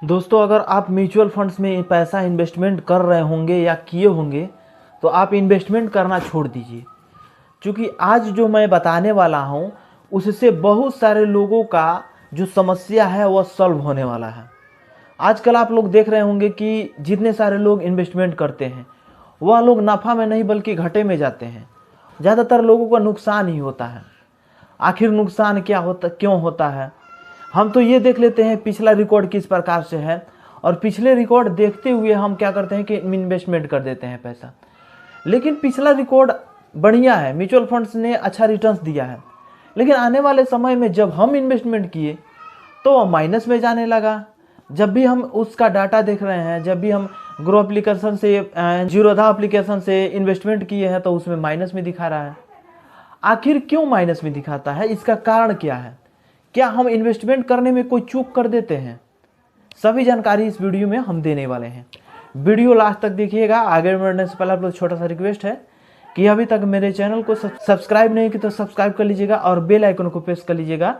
दोस्तों, अगर आप म्यूचुअल फंड्स में पैसा इन्वेस्टमेंट कर रहे होंगे या किए होंगे तो आप इन्वेस्टमेंट करना छोड़ दीजिए, क्योंकि आज जो मैं बताने वाला हूँ उससे बहुत सारे लोगों का जो समस्या है वह सॉल्व होने वाला है। आजकल आप लोग देख रहे होंगे कि जितने सारे लोग इन्वेस्टमेंट करते हैं वह लोग नफ़ा में नहीं बल्कि घाटे में जाते हैं। ज़्यादातर लोगों का नुकसान ही होता है। आखिर नुकसान क्या होता, क्यों होता है? हम तो ये देख लेते हैं पिछला रिकॉर्ड किस प्रकार से है, और पिछले रिकॉर्ड देखते हुए हम क्या करते हैं कि इन्वेस्टमेंट कर देते हैं पैसा। लेकिन पिछला रिकॉर्ड बढ़िया है, म्यूचुअल फंड्स ने अच्छा रिटर्न्स दिया है, लेकिन आने वाले समय में जब हम इन्वेस्टमेंट किए तो माइनस में जाने लगा। जब भी हम उसका डाटा देख रहे हैं, जब भी हम ग्रो एप्लीकेशन से जीरोधा एप्लीकेशन से इन्वेस्टमेंट किए हैं तो उसमें माइनस में दिखा रहा है। आखिर क्यों माइनस में दिखाता है? इसका कारण क्या है? क्या हम इन्वेस्टमेंट करने में कोई चूक कर देते हैं? सभी जानकारी इस वीडियो में हम देने वाले हैं। वीडियो लास्ट तक देखिएगा। आगे बढ़ने से पहले आप लोग छोटा सा रिक्वेस्ट है कि अभी तक मेरे चैनल को सब्सक्राइब नहीं किया तो सब्सक्राइब कर लीजिएगा और बेल आइकन को प्रेस कर लीजिएगा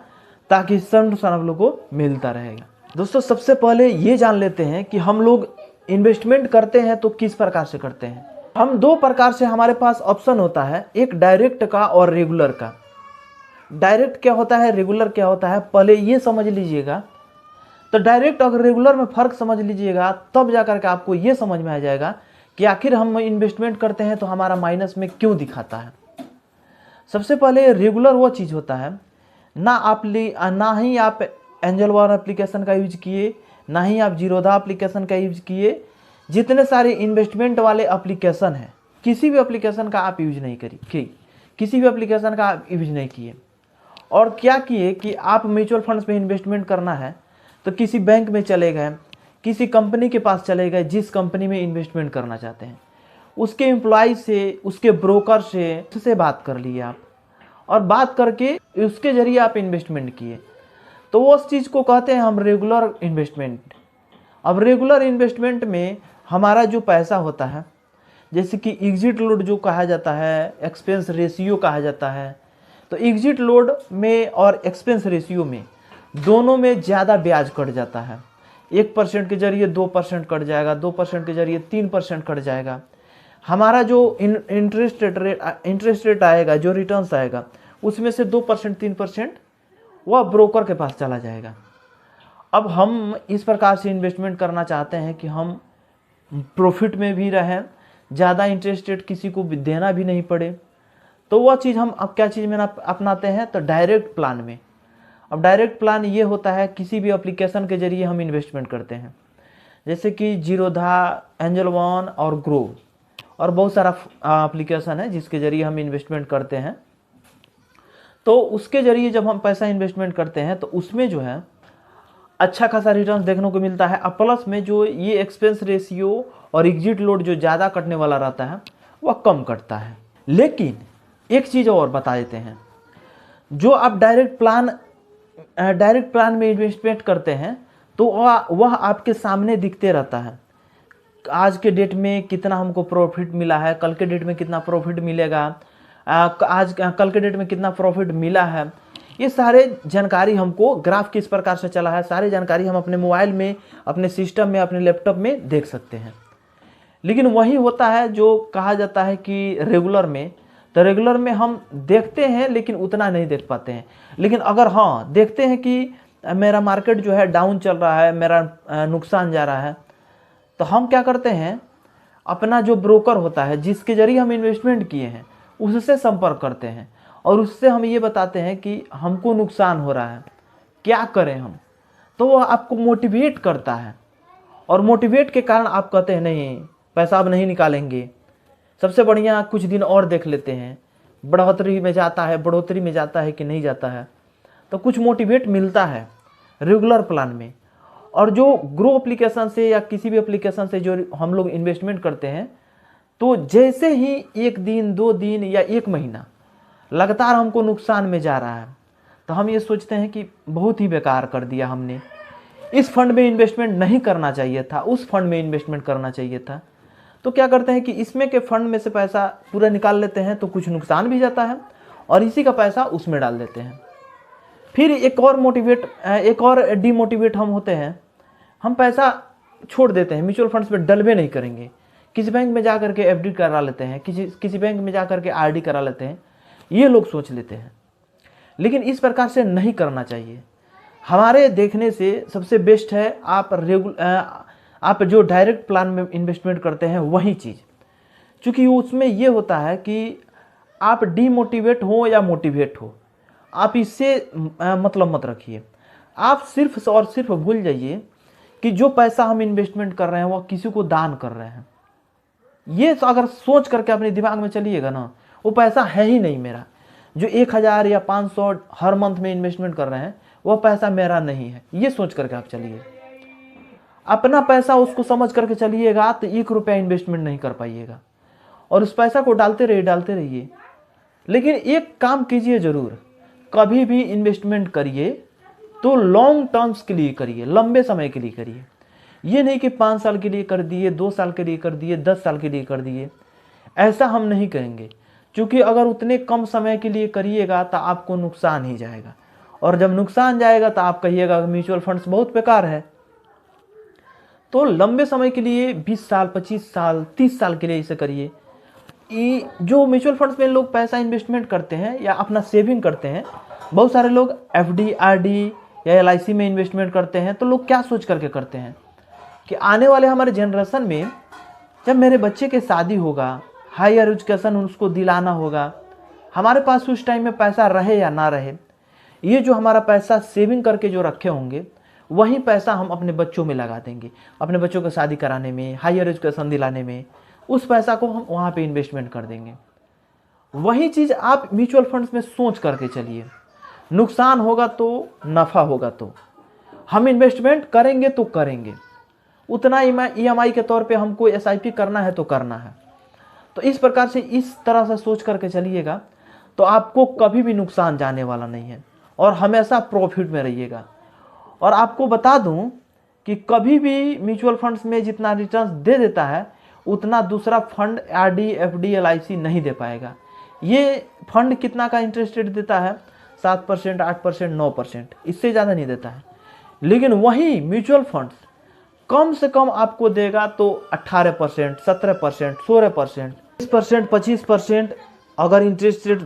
ताकि नोटिफिकेशन आप लोग को मिलता रहेगा। दोस्तों, सबसे पहले ये जान लेते हैं कि हम लोग इन्वेस्टमेंट करते हैं तो किस प्रकार से करते हैं। हम दो प्रकार से हमारे पास ऑप्शन होता है, एक डायरेक्ट का और रेगुलर का। डायरेक्ट क्या होता है, रेगुलर क्या होता है, पहले ये समझ लीजिएगा। तो डायरेक्ट और रेगुलर में फ़र्क समझ लीजिएगा, तब जाकर के आपको ये समझ में आ जाएगा कि आखिर हम इन्वेस्टमेंट करते हैं तो हमारा माइनस में क्यों दिखाता है। सबसे पहले रेगुलर वो चीज़ होता है, ना ही आप एंजल वन एप्लीकेशन का यूज किए, ना ही आप जीरोधा एप्लीकेशन का यूज किए। जितने सारे इन्वेस्टमेंट वाले एप्लीकेशन हैं, किसी भी एप्लीकेशन का आप यूज नहीं करिए, किसी भी एप्लीकेशन का आप यूज नहीं किए। और क्या किए कि आप म्यूचुअल फंड्स में इन्वेस्टमेंट करना है तो किसी बैंक में चले गए, किसी कंपनी के पास चले गए जिस कंपनी में इन्वेस्टमेंट करना चाहते हैं, उसके एम्प्लॉय से, उसके ब्रोकर से उससे बात कर लिए आप, और बात करके उसके ज़रिए आप इन्वेस्टमेंट किए, तो वो उस चीज़ को कहते हैं हम रेगुलर इन्वेस्टमेंट। अब रेगुलर इन्वेस्टमेंट में हमारा जो पैसा होता है, जैसे कि एग्जिट लोड जो कहा जाता है, एक्सपेंस रेशियो कहा जाता है, तो एग्जिट लोड में और एक्सपेंस रेशियो में दोनों में ज़्यादा ब्याज कट जाता है। 1% के जरिए 2% कट जाएगा, 2% के जरिए 3% कट जाएगा। हमारा जो इंटरेस्ट रेट आएगा, जो रिटर्न्स आएगा, उसमें से 2% 3% वह ब्रोकर के पास चला जाएगा। अब हम इस प्रकार से इन्वेस्टमेंट करना चाहते हैं कि हम प्रॉफिट में भी रहें, ज़्यादा इंटरेस्ट रेट किसी को देना भी नहीं पड़े, तो वह चीज़ हम अब क्या चीज़ में अपनाते हैं, तो डायरेक्ट प्लान में। अब डायरेक्ट प्लान ये होता है, किसी भी एप्लीकेशन के जरिए हम इन्वेस्टमेंट करते हैं, जैसे कि जीरोधा, एंजल वन और ग्रो, और बहुत सारा एप्लीकेशन है जिसके ज़रिए हम इन्वेस्टमेंट करते हैं। तो उसके ज़रिए जब हम पैसा इन्वेस्टमेंट करते हैं तो उसमें जो है अच्छा खासा रिटर्न देखने को मिलता है। अब प्लस में जो ये एक्सपेंस रेशियो और एग्जिट लोड जो ज़्यादा कटने वाला रहता है वह कम कटता है। लेकिन एक चीज़ और बता देते हैं, जो आप डायरेक्ट प्लान में इन्वेस्टमेंट करते हैं तो वह आपके सामने दिखते रहता है। आज के डेट में कितना हमको प्रॉफिट मिला है, कल के डेट में कितना प्रॉफिट मिलेगा, कल के डेट में कितना प्रॉफिट मिला है, ये सारे जानकारी हमको ग्राफ किस प्रकार से चला है, सारी जानकारी हम अपने मोबाइल में, अपने सिस्टम में, अपने लैपटॉप में देख सकते हैं। लेकिन वही होता है जो कहा जाता है कि रेगुलर में, तो रेगुलर में हम देखते हैं लेकिन उतना नहीं देख पाते हैं। लेकिन अगर हाँ देखते हैं कि मेरा मार्केट जो है डाउन चल रहा है, मेरा नुकसान जा रहा है, तो हम क्या करते हैं, अपना जो ब्रोकर होता है जिसके जरिए हम इन्वेस्टमेंट किए हैं उससे संपर्क करते हैं और उससे हम ये बताते हैं कि हमको नुकसान हो रहा है, क्या करें हम। तो वह आपको मोटिवेट करता है, और मोटिवेट के कारण आप कहते हैं नहीं, पैसा अब नहीं निकालेंगे, सबसे बढ़िया कुछ दिन और देख लेते हैं, बढ़ोतरी में जाता है कि नहीं जाता है, तो कुछ मोटिवेट मिलता है रेगुलर प्लान में। और जो ग्रो एप्लीकेशन से या किसी भी एप्लीकेशन से जो हम लोग इन्वेस्टमेंट करते हैं, तो जैसे ही 1 दिन 2 दिन या 1 महीना लगातार हमको नुकसान में जा रहा है, तो हम ये सोचते हैं कि बहुत ही बेकार कर दिया हमने, इस फंड में इन्वेस्टमेंट नहीं करना चाहिए था, उस फंड में इन्वेस्टमेंट करना चाहिए था। तो क्या करते हैं कि इसमें के फंड में से पैसा पूरा निकाल लेते हैं, तो कुछ नुकसान भी जाता है, और इसी का पैसा उसमें डाल देते हैं। फिर एक और डिमोटिवेट हम होते हैं, हम पैसा छोड़ देते हैं, म्यूचुअल फंड्स में डलवे नहीं करेंगे, किसी बैंक में जा करके एफडी करा लेते हैं, किसी बैंक में जा करके आरडी करा लेते हैं, ये लोग सोच लेते हैं। लेकिन इस प्रकार से नहीं करना चाहिए। हमारे देखने से सबसे बेस्ट है आप जो डायरेक्ट प्लान में इन्वेस्टमेंट करते हैं वही चीज़, क्योंकि उसमें ये होता है कि आप डीमोटिवेट हो या मोटिवेट हो, आप इससे मतलब मत रखिए। आप सिर्फ और सिर्फ भूल जाइए कि जो पैसा हम इन्वेस्टमेंट कर रहे हैं वो किसी को दान कर रहे हैं। ये अगर सोच करके अपने दिमाग में चलिएगा ना, वो पैसा है ही नहीं मेरा। जो 1000 या 500 हर मंथ में इन्वेस्टमेंट कर रहे हैं वो पैसा मेरा नहीं है, ये सोच करके आप चलिए। अपना पैसा उसको समझ करके चलिएगा तो 1 रुपया इन्वेस्टमेंट नहीं कर पाइएगा, और उस पैसा को डालते रहिए। लेकिन एक काम कीजिए ज़रूर, कभी भी इन्वेस्टमेंट करिए तो लॉन्ग टर्म्स के लिए करिए, लंबे समय के लिए करिए। ये नहीं कि 5 साल के लिए कर दिए, 2 साल के लिए कर दिए, 10 साल के लिए कर दिए, ऐसा हम नहीं करेंगे। क्योंकि अगर उतने कम समय के लिए करिएगा तो आपको नुकसान ही जाएगा, और जब नुकसान जाएगा तो आप कहिएगा म्यूचुअल फंड्स बहुत बेकार है। तो लंबे समय के लिए 20 साल, 25 साल, 30 साल के लिए इसे करिए। जो म्यूचुअल फंड्स में लोग पैसा इन्वेस्टमेंट करते हैं या अपना सेविंग करते हैं, बहुत सारे लोग एफडी, आरडी या एलआईसी में इन्वेस्टमेंट करते हैं। तो लोग क्या सोच करके करते हैं कि आने वाले हमारे जनरेशन में जब मेरे बच्चे के शादी होगा, हायर एजुकेशन उसको दिलाना होगा, हमारे पास उस टाइम में पैसा रहे या ना रहे, ये जो हमारा पैसा सेविंग करके जो रखे होंगे वही पैसा हम अपने बच्चों में लगा देंगे, अपने बच्चों को शादी कराने में, हायर एजुकेशन दिलाने में। उस पैसा को हम वहाँ पे इन्वेस्टमेंट कर देंगे। वही चीज़ आप म्यूचुअल फंड्स में सोच करके चलिए, नुकसान होगा तो नफ़ा होगा। तो हम इन्वेस्टमेंट करेंगे तो करेंगे उतना, ईएमआई के तौर पे हमको एसआईपी करना है तो करना है। तो इस प्रकार से, इस तरह से सोच करके चलिएगा तो आपको कभी भी नुकसान जाने वाला नहीं है, और हमेशा प्रॉफिट में रहिएगा। और आपको बता दूं कि कभी भी म्यूचुअल फंड्स में जितना रिटर्न दे देता है उतना दूसरा फंड, आरडी, एफडी, एलआईसी नहीं दे पाएगा। ये फंड कितना का इंटरेस्ट रेट देता है? 7%, 8%, 9%, इससे ज़्यादा नहीं देता है। लेकिन वही म्यूचुअल फंड्स कम से कम आपको देगा तो 18%, 17%, 16%, 20%, 25%। अगर इंटरेस्ट रेट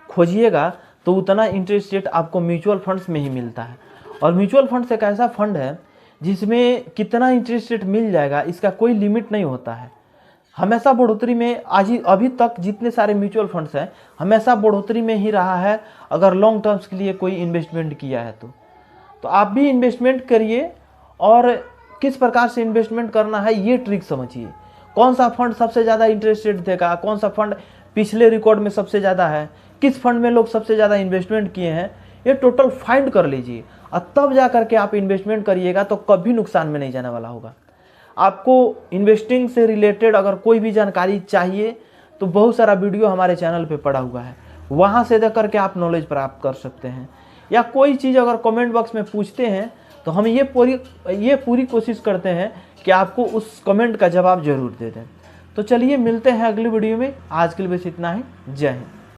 खोजिएगा तो उतना इंटरेस्ट रेट आपको म्यूचुअल फंड्स में ही मिलता है। और म्यूचुअल फंड्स एक ऐसा फंड है जिसमें कितना इंटरेस्ट रेट मिल जाएगा इसका कोई लिमिट नहीं होता है। हमेशा बढ़ोतरी में, अभी तक जितने सारे म्यूचुअल फंड्स हैं हमेशा बढ़ोतरी में ही रहा है, अगर लॉन्ग टर्म्स के लिए कोई इन्वेस्टमेंट किया है तो आप भी इन्वेस्टमेंट करिए। और किस प्रकार से इन्वेस्टमेंट करना है ये ट्रिक समझिए। कौन सा फंड सबसे ज़्यादा इंटरेस्ट रेट देगा, कौन सा फंड पिछले रिकॉर्ड में सबसे ज़्यादा है, किस फंड में लोग सबसे ज़्यादा इन्वेस्टमेंट किए हैं, ये टोटल फाइंड कर लीजिए और तब जा करके आप इन्वेस्टमेंट करिएगा तो कभी नुकसान में नहीं जाने वाला होगा। आपको इन्वेस्टिंग से रिलेटेड अगर कोई भी जानकारी चाहिए तो बहुत सारा वीडियो हमारे चैनल पे पड़ा हुआ है, वहाँ से देख करके आप नॉलेज प्राप्त कर सकते हैं। या कोई चीज़ अगर कमेंट बॉक्स में पूछते हैं तो हम ये पूरी कोशिश करते हैं कि आपको उस कमेंट का जवाब जरूर दे दें। तो चलिए मिलते हैं अगली वीडियो में। आज के लिए बस इतना ही। जय हिंद।